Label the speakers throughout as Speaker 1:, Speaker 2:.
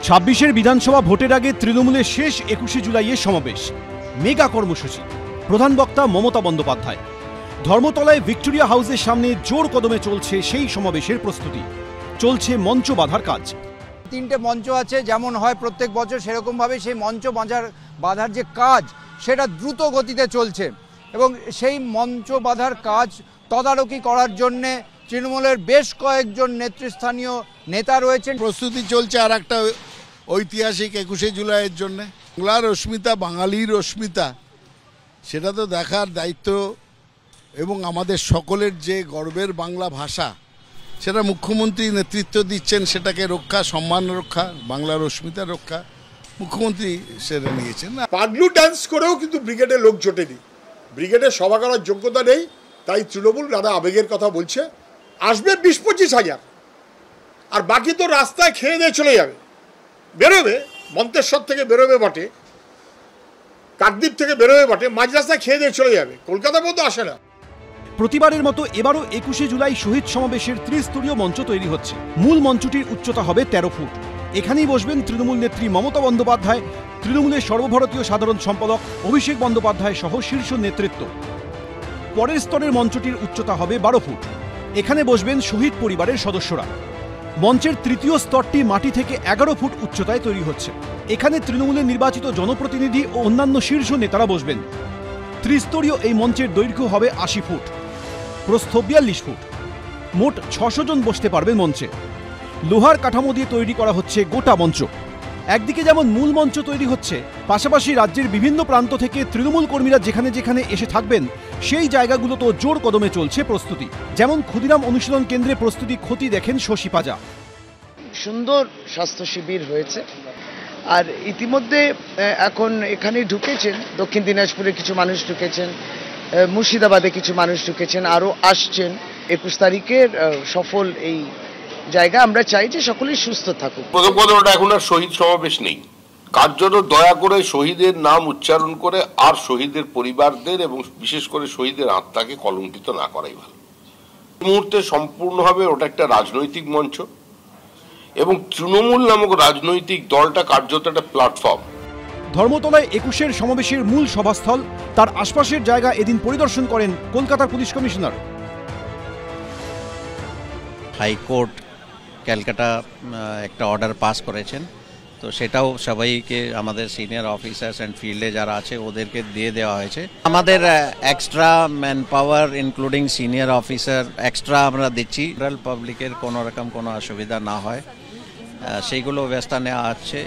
Speaker 1: ২৬-এর বিধানসভা ভোটের আগে তৃণমূলের শেষ ২১শে জুলাইয়ের সমাবেশ, মেগা কর্মসূচি, প্রধান বক্তা মমতা বন্দ্যোপাধ্যায়। ধর্মতলায় ভিক্টোরিয়া হাউসের সামনে জোর কদমে চলছে সেই সমাবেশের প্রস্তুতি, চলছে মঞ্চ বাঁধার কাজ।
Speaker 2: 3টে মঞ্চ আছে, যেমন হয় প্রত্যেক বছর সেরকমভাবে সেই মঞ্চ বাঁধার যে কাজ সেটা দ্রুত গতিতে চলছে এবং সেই মঞ্চ বাঁধার কাজ তদারকি করার জন্যে তৃণমূলের বেশ কয়েকজন নেতৃস্থানীয় নেতা রয়েছেন।
Speaker 3: প্রস্তুতি চলছে আর একটা ঐতিহাসিক ২১শে জুলাইয়ের জন্য। বাংলার অস্মিতা, বাঙালির অস্মিতা, সেটা তো দেখার দায়িত্ব এবং আমাদের সকলের যে গর্বের বাংলা ভাষা, সেটা মুখ্যমন্ত্রী নেতৃত্ব দিচ্ছেন, সেটাকে রক্ষা, সম্মান রক্ষা, বাংলার অস্মিতা রক্ষা মুখ্যমন্ত্রী সেটা নিয়েছেন।
Speaker 4: পাগলু ডান্স করেও কিন্তু ব্রিগেডের লোক জোটেনি, ব্রিগেডের সভা করার যোগ্যতা নেই, তাই তৃণমূল দাদা আবেগের কথা বলছে। আসবে ২০-২৫ হাজার, আর বাকি তো রাস্তায় খেয়ে দিয়ে চলে যাবে, বেরোবে মন্তেশ্বর থেকে বেরোবে বটে, কাকদ্বীপ থেকে বেরোবে বটে, মাঝ রাস্তায় খেয়ে দিয়ে চলে যাবে, কলকাতা পর্যন্ত আসে না।
Speaker 1: প্রতিবারের মতো এবারও ২১শে জুলাই শহীদ সমাবেশের ত্রিস্তরীয় মঞ্চ তৈরি হচ্ছে। মূল মঞ্চটির উচ্চতা হবে ১৩ ফুট। এখানেই বসবেন তৃণমূল নেত্রী মমতা বন্দ্যোপাধ্যায়, তৃণমূলের সর্বভারতীয় সাধারণ সম্পাদক অভিষেক বন্দ্যোপাধ্যায় সহ শীর্ষ নেতৃত্ব। পরের স্তরের মঞ্চটির উচ্চতা হবে ১২ ফুট। এখানে বসবেন শহীদ পরিবারের সদস্যরা। মঞ্চের তৃতীয় স্তরটি মাটি থেকে ১১ ফুট উচ্চতায় তৈরি হচ্ছে। এখানে তৃণমূলের নির্বাচিত জনপ্রতিনিধি ও অন্যান্য শীর্ষ নেতারা বসবেন। ত্রিস্তরীয় এই মঞ্চের দৈর্ঘ্য হবে ৮০ ফুট, প্রস্থ ৪২ ফুট। মোট ৬০০ জন বসতে পারবেন মঞ্চে। লোহার কাঠামো দিয়ে তৈরি করা হচ্ছে গোটা মঞ্চ। একদিকে যেমন মূল মঞ্চ তৈরি হচ্ছে, পাশাপাশি রাজ্যের বিভিন্ন প্রান্ত থেকে তৃণমূল কর্মীরা যেখানে যেখানে এসে থাকবেন সেই জায়গাগুলোতেও জোর কদমে চলছে প্রস্তুতি। যেমন ক্ষুদিরাম অনুশীলন কেন্দ্রে প্রস্তুতি খতিয়ে দেখেন শশী পাজা।
Speaker 5: সুন্দর স্বাস্থ্য শিবির হয়েছে, আর ইতিমধ্যে এখন এখানে ঢুকেছেন, দক্ষিণ দিনাজপুরে কিছু মানুষ ঢুকেছেন, মুর্শিদাবাদে কিছু মানুষ ঢুকেছেন, আরও আসছেন। ২১ তারিখের সফল এই জায়গা আমরা চাই যে সকলেই সুস্থ থাকুক।
Speaker 6: প্রথম কথা, ওটা এখন আর শহীদ সমাবেশ নেই। কার জন্য দয়া করে শহীদের নাম উচ্চারণ করে আর শহীদের পরিবারদের এবং বিশেষ করে শহীদের আত্মাকে কলঙ্কিত না করাই ভালো। এই মুহূর্তে সম্পূর্ণভাবে ওটা একটা রাজনৈতিক মঞ্চ এবং তৃণমূল নামক রাজনৈতিক দলটা কার্যত একটা প্ল্যাটফর্ম।
Speaker 1: ধর্মতলায় ২১-এর সমাবেশের মূল সভাস্থল, তার আশপাশের জায়গা এদিন পরিদর্শন করেন কলকাতার পুলিশ কমিশনার।
Speaker 7: হাইকোর্ট ক্যালকাটা একটা অর্ডার পাস করেছেন, তো সেটাও সবাইকে, আমাদের সিনিয়র অফিসার্স অ্যান্ড ফিল্ডে যারা আছে ওদেরকে দিয়ে দেওয়া হয়েছে। আমাদের extra man power including senior officer extra আমরা দিচ্ছি, জেনারেল পাবলিকের কোনো রকম কোনো অসুবিধা না হয় সেইগুলো ব্যবস্থা নেওয়া আছে।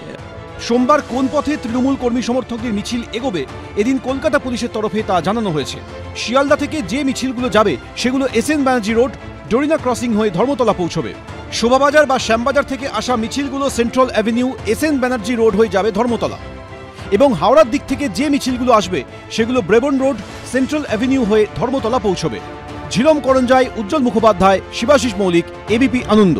Speaker 1: সোমবার কোন পথে তৃণমূল কর্মী সমর্থকদের মিছিল এগোবে এদিন কলকাতা পুলিশের তরফে তা জানানো হয়েছে। শিয়ালদা থেকে যে মিছিলগুলো যাবে সেগুলো S N Banerjee road, Dorina crossing হয়ে ধর্মতলা পৌঁছবে। শোভাবাজার বা শ্যামবাজার থেকে আসা মিছিলগুলো central avenue, S N Banerjee road হয়ে যাবে ধর্মতলা। এবং হাওড়ার দিক থেকে যে মিছিলগুলো আসবে সেগুলো ব্রেবন রোড, সেন্ট্রাল অ্যাভিনিউ হয়ে ধর্মতলা পৌঁছবে। ঝিলম করঞ্জাই, উজ্জ্বল মুখোপাধ্যায়, শিবাশিস মৌলিক, এবিপি আনন্দ।